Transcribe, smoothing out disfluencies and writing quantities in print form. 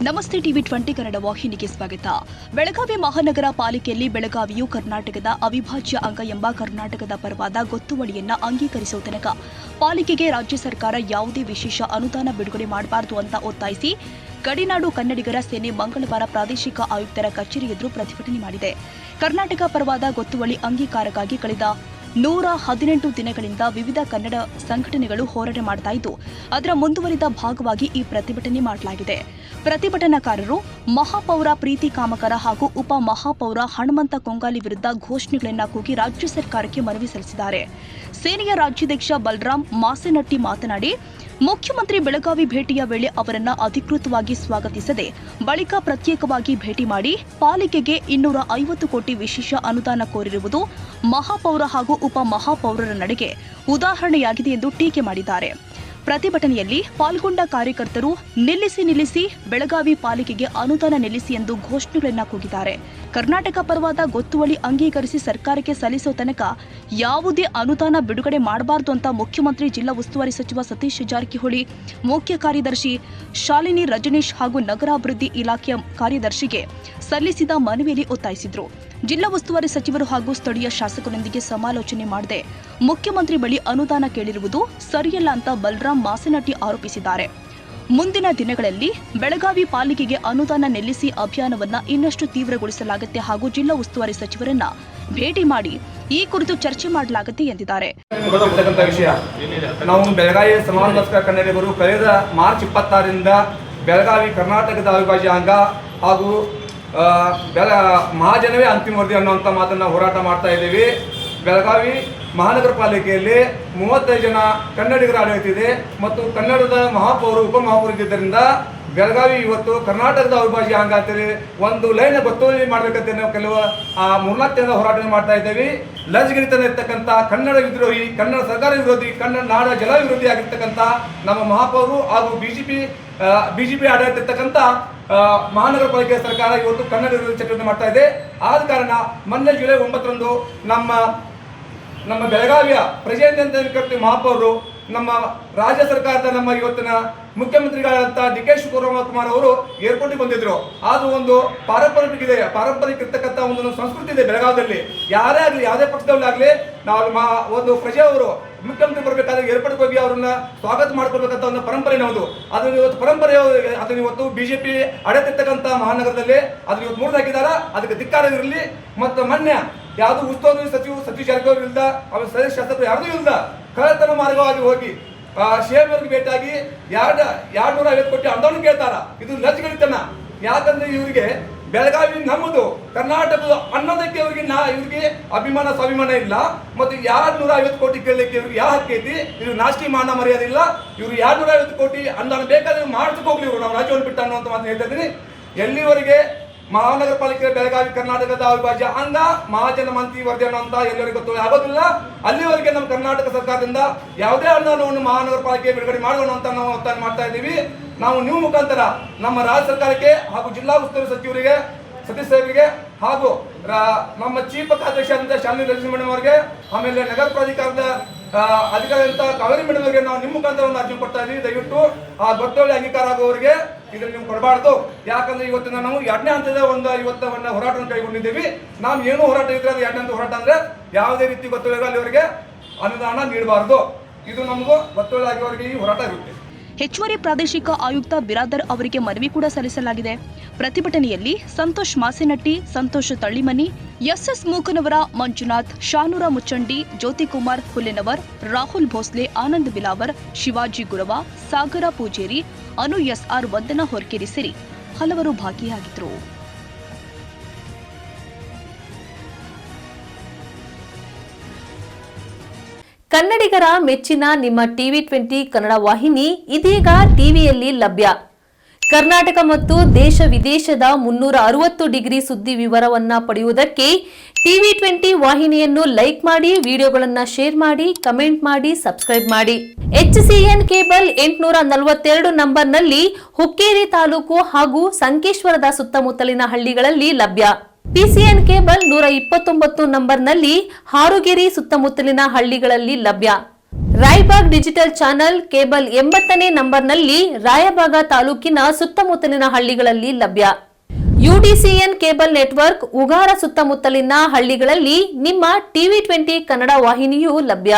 ನಮಸ್ತೆ ಟಿವಿ 20 ಕನ್ನಡ ವಾಹಿನಿಗೆ ಸ್ವಾಗತ. ಬೆಳಗಾವಿ ಮಹಾನಗರ ಪಾಲಿಕೆಯಲ್ಲಿ ಬೆಳಗಾವಿಯು ಕರ್ನಾಟಕದ ಅವಿಭಾಜ್ಯ ಅಂಗ ಎಂಬ ಕರ್ನಾಟಕದ ಪರವಾದ ಗೊತ್ತುವಳಿಯನ್ನ ಅಂಗೀಕರಿಸುವ ತನಕ ಪಾಲಿಕೆಗೆ ರಾಜ್ಯ ಸರ್ಕಾರ ಯಾವುದೇ ವಿಶೇಷ ಅನುದಾನ ಬಿಡುಗಡೆ ಮಾಡಬಾರದು ಅಂತ ಒತ್ತಾಯಿಸಿ ಗಡಿನಾಡು ಕನ್ನಡಿಗರ ಸೇನೆ ಮಂಗಳವಾರ ಪ್ರಾದೇಶಿಕ ಆಯುಕ್ತರ ಕಚೇರಿ ಎದುರು ಪ್ರತಿಭಟನೆ ಮಾಡಿದೆ. ಕರ್ನಾಟಕ ಪರವಾದ ಗೊತ್ತುವಳಿ ಅಂಗೀಕಾರಕ್ಕಾಗಿ ಕಳೆದ 118 ದಿನಗಳಿಂದ ವಿವಿಧ ಕನ್ನಡ ಸಂಘಟನೆಗಳು ಹೋರಾಟ ಮಾಡ್ತಾ ಇದ್ದು, ಅದರ ಮುಂದುವರಿದ ಭಾಗವಾಗಿ ಈ ಪ್ರತಿಭಟನೆ ಮಾಡಲಾಗಿದೆ. ಪ್ರತಿಭಟನಾಕಾರರು ಮಹಾಪೌರ ಪ್ರೀತಿ ಕಾಮಕರ ಹಾಗೂ ಉಪ ಮಹಾಪೌರ ಹನುಮಂತ ಕೊಂಗಾಲಿ ವಿರುದ್ಧ ಘೋಷಣೆಗಳನ್ನು ಕೂಗಿ ರಾಜ್ಯ ಸರ್ಕಾರಕ್ಕೆ ಮನವಿ ಸಲ್ಲಿಸಿದ್ದಾರೆ. ಸೇನೆಯ ರಾಜ್ಯಾಧ್ಯಕ್ಷ ಬಲರಾಮ್ ಮಾಸೇನಟ್ಟಿ ಮಾತನಾಡಿ, ಮುಖ್ಯಮಂತ್ರಿ ಬೆಳಗಾವಿ ಭೇಟಿಯ ವೇಳೆ ಅವರನ್ನ ಅಧಿಕೃತವಾಗಿ ಸ್ವಾಗತಿಸದೆ ಬಳಿಕ ಪ್ರತ್ಯೇಕವಾಗಿ ಭೇಟಿ ಮಾಡಿ ಪಾಲಿಕೆಗೆ 250 ಕೋಟಿ ವಿಶೇಷ ಅನುದಾನ ಕೋರಿರುವುದು ಮಹಾಪೌರ ಹಾಗೂ ಉಪ ಮಹಾಪೌರರ ನಡೆಗೆ ಉದಾಹರಣೆಯಾಗಿದೆ ಎಂದು ಟೀಕೆ ಮಾಡಿದ್ದಾರೆ. ಪ್ರತಿಭಟನೆಯಲ್ಲಿ ಪಾಲ್ಗೊಂಡ ಕಾರ್ಯಕರ್ತರು ನಿಲ್ಲಿಸಿ ಬೆಳಗಾವಿ ಪಾಲಿಕೆಗೆ ಅನುದಾನ ನಿಲ್ಲಿಸಿ ಎಂದು ಘೋಷಣೆಗಳನ್ನು ಕೂಗಿದ್ದಾರೆ. ಕರ್ನಾಟಕ ಪರವಾದ ಗೊತ್ತುವಳಿ ಅಂಗೀಕರಿಸಿ ಸರ್ಕಾರಕ್ಕೆ ಸಲ್ಲಿಸುವ ತನಕ ಯಾವುದೇ ಅನುದಾನ ಬಿಡುಗಡೆ ಮಾಡಬಾರದು ಅಂತ ಮುಖ್ಯಮಂತ್ರಿ, ಜಿಲ್ಲಾ ಉಸ್ತುವಾರಿ ಸಚಿವ ಸತೀಶ್ ಜಾರಕಿಹೊಳಿ, ಮುಖ್ಯ ಕಾರ್ಯದರ್ಶಿ ಶಾಲಿನಿ ರಜನೀಶ್ ಹಾಗೂ ನಗರಾಭಿವೃದ್ಧಿ ಇಲಾಖೆಯ ಕಾರ್ಯದರ್ಶಿಗೆ ಸಲ್ಲಿಸಿದ ಮನವಿಯಲ್ಲಿ ಒತ್ತಾಯಿಸಿದರು. ಜಿಲ್ಲಾ ಉಸ್ತುವಾರಿ ಸಚಿವರು ಹಾಗೂ ಸ್ಥಳೀಯ ಶಾಸಕರೊಂದಿಗೆ ಸಮಾಲೋಚನೆ ಮಾಡದೆ ಮುಖ್ಯಮಂತ್ರಿ ಬಳಿ ಅನುದಾನ ಕೇಳಿರುವುದು ಸರಿಯಲ್ಲ ಅಂತ ಬಲರಾಮ್ ಮಾಸೇನಟ್ಟಿ ಆರೋಪಿಸಿದ್ದಾರೆ. ಮುಂದಿನ ದಿನಗಳಲ್ಲಿ ಬೆಳಗಾವಿ ಪಾಲಿಕೆಗೆ ಅನುದಾನ ನಿಲ್ಲಿಸಿ ಅಭಿಯಾನವನ್ನ ಇನ್ನಷ್ಟು ತೀವ್ರಗೊಳಿಸಲಾಗುತ್ತೆ ಹಾಗೂ ಜಿಲ್ಲಾ ಉಸ್ತುವಾರಿ ಸಚಿವರನ್ನ ಭೇಟಿ ಮಾಡಿ ಈ ಕುರಿತು ಚರ್ಚೆ ಮಾಡಲಾಗುತ್ತೆ ಎಂದಿದ್ದಾರೆ. ನಾವು ಬೆಳಗಾವಿ ಸಮಾಜಮುಖ ಕನ್ನಡಿಗರು ಕಳೆದ ಮಾರ್ಚ್ 26ರಿಂದ ಬೆಳಗಾವಿ ಕರ್ನಾಟಕದ ಅವಿಭಾಜ್ಯ ಅಂಗ ಹಾಗೂ ಮಹಾಜನವೇ ಅಂತಿಮ ವರದಿ ಅನ್ನುವಂಥ ಮಾತನ್ನು ಹೋರಾಟ ಮಾಡ್ತಾ ಇದ್ದೀವಿ. ಬೆಳಗಾವಿ ಮಹಾನಗರ ಪಾಲಿಕೆಯಲ್ಲಿ 35 ಜನ ಕನ್ನಡಿಗರ ಆಡಳಿತ ಇದೆ ಮತ್ತು ಕನ್ನಡದ ಮಹಾಪೌರು ಉಪ ಮಹಾಪೌರ ಇದ್ದರಿಂದ ಬೆಳಗಾವಿ ಇವತ್ತು ಕರ್ನಾಟಕದ ಅವಿಭಾಜ್ಯ ಅಂಗ ಅಂತೇಳಿ ಒಂದು ಲೈನ್ ಗೊತ್ತುವಳಿ ಮಾಡಬೇಕಂತ ನಾವು ಕೆಲವು 3-4 ದಿನದ ಹೋರಾಟ ಮಾಡ್ತಾ ಇದ್ದೇವೆ. ಲಜ್ಗಿರಿತನ ಇರ್ತಕ್ಕಂಥ ಕನ್ನಡ ವಿದ್ರೋಹಿ, ಕನ್ನಡ ಸರ್ಕಾರ ವಿರೋಧಿ, ಕನ್ನಡ ನಾಡ ಜಲ ವಿರೋಧಿ ಆಗಿರ್ತಕ್ಕಂಥ ನಮ್ಮ ಮಹಾಪೌರು ಹಾಗೂ ಬಿಜೆಪಿ ಆಡಳಿತ ಇರ್ತಕ್ಕಂಥ ಮಹಾನಗರ ಪಾಲಿಕೆ ಸರ್ಕಾರ ಇವತ್ತು ಕನ್ನಡ ವಿರೋಧಿ ಚಟುವಟಿಕೆ ಮಾಡ್ತಾ ಇದೆ. ಆದ ಕಾರಣ ಮೊನ್ನೆ ಜುಲೈ 9ರಂದು ನಮ್ಮ ಬೆಳಗಾವಿಯ ಪ್ರೆಸಿಡೆಂಟ್ ಮಹಾಪೌರರು ನಮ್ಮ ರಾಜ್ಯ ಸರ್ಕಾರದ ನಮ್ಮ ಇವತ್ತಿನ ಮುಖ್ಯಮಂತ್ರಿಗಳಾದಂಥ ಡಿ.ಕೆ. ಶಿವಕುಮಾರ್ ಅವರು ಏರ್ಪೋರ್ಟಿಗೆ ಬಂದಿದ್ರು. ಅದು ಒಂದು ಪಾರಂಪರಿಕ ಇರ್ತಕ್ಕಂಥ ಒಂದು ಸಂಸ್ಕೃತಿ ಇದೆ ಬೆಳಗಾವಿಯಲ್ಲಿ. ಯಾರೇ ಆಗಲಿ, ಯಾವುದೇ ಪಕ್ಷದವರಾಗಲಿ, ನಾವು ಒಂದು ಪ್ರಜೆ ಅವರು ಮುಖ್ಯಮಂತ್ರಿ ಬರಬೇಕಾದ್ರೆ ಏರ್ಪೋರ್ಟ್ಗೆ ಹೋಗಿ ಅವ್ರನ್ನ ಸ್ವಾಗತ ಮಾಡ್ಕೊಳ್ಬೇಕಂತ ಒಂದು ಪರಂಪರೆ ನಮ್ಮದು. ಅದನ್ನು ಇವತ್ತು ಅದನ್ನು ಇವತ್ತು ಬಿಜೆಪಿ ಅಡೆತಿರ್ತಕ್ಕಂಥ ಮಹಾನಗರದಲ್ಲಿ ಅದನ್ನು ಇವತ್ತು ಮುರಿದಾಕಿದಾರ. ಅದಕ್ಕೆ ಧಿಕ್ಕಾರವಿರಲಿ. ಮತ್ತು ಮೊನ್ನೆ ಯಾವುದು ಉಸ್ತುವಾರಿ ಸಚಿವ ಸತೀಶ್ ಜಾರಕಿಹೊಳಿ ಇಲ್ದ, ಅವ್ರ ಸದಸ್ಯ ಶಾಸಕರು ಯಾರ್ದೂ ಇಲ್ದ ಕಳ್ಳತನ ಮಾರ್ಗವಾಗಿ ಹೋಗಿ ಸೇವೆಯವರಿಗೆ ಭೇಟಿಯಾಗಿ 250 ಕೋಟಿ ಅನುದಾನ ಕೇಳ್ತಾರ. ಇದು ಲಜ್ಜೆಗಳಿತನ. ಯಾಕಂದ್ರೆ ಇವರಿಗೆ ಬೆಳಗಾವಿ ನಮ್ಮದು ಕರ್ನಾಟಕದ ಅನ್ನೋದಕ್ಕೆ ಇವರಿಗೆ ಅಭಿಮಾನ ಸ್ವಾಭಿಮಾನ ಇಲ್ಲ. ಮತ್ತು 250 ಕೋಟಿ ಕೇಳಲಿಕ್ಕೆ ಇವ್ರಿಗೆ ಯಾವ ಹಕ್ಕೈತಿ? ಇವ್ರು ನಾಚಿಕೆ ಮಾನ ಮರ್ಯಾದೆ ಇಲ್ಲ. ಇವ್ರು 250 ಕೋಟಿ ಅನುದಾನ ಬೇಕಾದ್ರೆ ಮಾಡಿಸ್ಕೋಗ್ಲಿ ಹೋಗ್ಲಿ, ಇವರು ನಾವು ರಾಜ್ಯವನ್ನು ಬಿಟ್ಟು ಅನ್ನುವಂಥ ಮಾತು ಹೇಳ್ತಾ ಇದ್ದೀನಿ. ಎಲ್ಲಿವರೆಗೆ ಮಹಾನಗರ ಪಾಲಿಕೆ ಬೆಳಗಾವಿ ಕರ್ನಾಟಕದ ಅವಿಭಾಜ್ಯ ಅಂಗ ಮಹಾಜನ ಮಂತ್ರಿ ವರದಿ ಅನ್ನುವಂಥ ಎಲ್ಲರಿಗೂ ಗೊತ್ತು ಆಗೋದಿಲ್ಲ, ಅಲ್ಲಿವರೆಗೆ ನಮ್ಮ ಕರ್ನಾಟಕ ಸರ್ಕಾರದಿಂದ ಯಾವುದೇ ಅನುದಾನವನ್ನು ಮಹಾನಗರ ಪಾಲಿಕೆ ಬಿಡುಗಡೆ ಮಾಡೋಣ ಅಂತ ನಾವು ಒತ್ತಾಯ ಮಾಡ್ತಾ ಇದ್ದೀವಿ. ನಾವು ನೀವು ಮುಖಾಂತರ ನಮ್ಮ ರಾಜ್ಯ ಸರ್ಕಾರಕ್ಕೆ ಹಾಗೂ ಜಿಲ್ಲಾ ಉಸ್ತುವಾರಿ ಸಚಿವರಿಗೆ, ಸತೀಶ್ ಸಾಹೇಬರಿಗೆ ಹಾಗೂ ನಮ್ಮ ಚೀಫ್ ಕಾರ್ಯದರ್ಶಿ ಶಾಲಿನಿ ರಜನೀಶ್ ಮೇಡಮ್ ಅವರಿಗೆ, ಆಮೇಲೆ ನಗರ ಪ್ರಾಧಿಕಾರದ ಅಧಿಕಾರಿಗಳಂತ ಕಾವೇರಿ ಮೇಡಮ್ ಅವರಿಗೆ ನಾವು ನಿಮ್ಮ ಮುಖಾಂತರ ಒಂದು ಅರ್ಜಿ ಕೊಡ್ತಾ ಇದ್ದೀವಿ. ದಯವಿಟ್ಟು ಆ ಗೊತ್ತುವಳಿ ಅಂಗೀಕಾರ ಆಗುವವರಿಗೆ ಇದನ್ನು ನೀವು ಕೊಡಬಾರ್ದು. ಯಾಕಂದ್ರೆ ಇವತ್ತಿನ ನಾವು 2ನೇ ಹಂತದ ಇವತ್ತವನ್ನ ಹೋರಾಟವನ್ನು ಕೈಗೊಂಡಿದ್ದೀವಿ. ನಾವು ಏನು ಹೋರಾಟ ಇದ್ರೆ ಅದು 2ನೇ ಹಂತದ ಹೋರಾಟ ಅಂದ್ರೆ ಯಾವುದೇ ರೀತಿ ಗೊತ್ತುವಳಿಗಳಲ್ಲಿ ಅವರಿಗೆ ಅನುದಾನ ನೀಡಬಾರದು. ಇದು ನಮಗೂ ಗೊತ್ತುವಳಿ ಆಗಿವವರಿಗೆ ಈ ಹೋರಾಟ ಇರುತ್ತೆ. ಹೆಚ್ಚುವರಿ ಪ್ರಾದೇಶಿಕ ಆಯುಕ್ತ ಬಿರಾದರ್ ಅವರಿಗೆ ಮನವಿ ಕೂಡ ಸಲ್ಲಿಸಲಾಗಿದೆ. ಪ್ರತಿಭಟನೆಯಲ್ಲಿ ಸಂತೋಷ್ ಮಾಸೇನಟ್ಟಿ, ಸಂತೋಷ್ ತಳ್ಳಿಮನಿ, ಎಸ್ ಮೂಕನವರ, ಮಂಜುನಾಥ್, ಶಾನೂರ ಮುಚ್ಚಂಡಿ, ಜ್ಯೋತಿಕುಮಾರ್ ಹುಲ್ಲೆನವರ್, ರಾಹುಲ್ ಭೋಸ್ಲೆ, ಆನಂದ್ ಬಿಲಾವರ್, ಶಿವಾಜಿ ಗುರವ, ಸಾಗರ ಪೂಜೇರಿ, ಅನು ಎಸ್.ಆರ್, ವಂದನಾ ಹೊರಕೇರಿ ಸೇರಿ ಹಲವರು ಭಾಗಿಯಾಗಿದ್ದರು. ಕನ್ನಡಿಗರ ಮೆಚ್ಚಿನ ನಿಮ್ಮ ಟಿವಿ 20 ಕನ್ನಡ ವಾಹಿನಿ ಇದೀಗ ಟಿವಿಯಲ್ಲಿ ಲಭ್ಯ. ಕರ್ನಾಟಕ ಮತ್ತು ದೇಶ ವಿದೇಶದ 360 ಡಿಗ್ರಿ ಸುದ್ದಿ ವಿವರವನ್ನ ಪಡೆಯುವುದಕ್ಕೆ ಟಿವಿ 20 ವಾಹಿನಿಯನ್ನು ಲೈಕ್ ಮಾಡಿ, ವಿಡಿಯೋಗಳನ್ನು ಶೇರ್ ಮಾಡಿ, ಕಮೆಂಟ್ ಮಾಡಿ, ಸಬ್ಸ್ಕ್ರೈಬ್ ಮಾಡಿ. HCN ಕೇಬಲ್ 842 ನಂಬರ್ನಲ್ಲಿ ಹುಕ್ಕೇರಿ ತಾಲೂಕು ಹಾಗೂ ಸಂಕೇಶ್ವರದ ಸುತ್ತಮುತ್ತಲಿನ ಹಳ್ಳಿಗಳಲ್ಲಿ ಲಭ್ಯ. PCN ಕೇಬಲ್ 129 ನಂಬರ್ನಲ್ಲಿ ಹಾರುಗೆರೆ ಸುತ್ತಮುತ್ತಲಿನ ಹಳ್ಳಿಗಳಲ್ಲಿ ಲಭ್ಯ. ರಾಯಬಾಗ್ ಡಿಜಿಟಲ್ ಚಾನೆಲ್ ಕೇಬಲ್ 80ನೇ ನಂಬರ್ನಲ್ಲಿ ರಾಯಬಾಗ ತಾಲೂಕಿನ ಸುತ್ತಮುತ್ತಲಿನ ಹಳ್ಳಿಗಳಲ್ಲಿ ಲಭ್ಯ. ಯುಡಿಸಿಎನ್ ಕೇಬಲ್ ನೆಟ್ವರ್ಕ್ ಉಗಾರ ಸುತ್ತಮುತ್ತಲಿನ ಹಳ್ಳಿಗಳಲ್ಲಿ ನಿಮ್ಮ ಟಿವಿ 20 ಕನ್ನಡ ವಾಹಿನಿಯೂ ಲಭ್ಯ.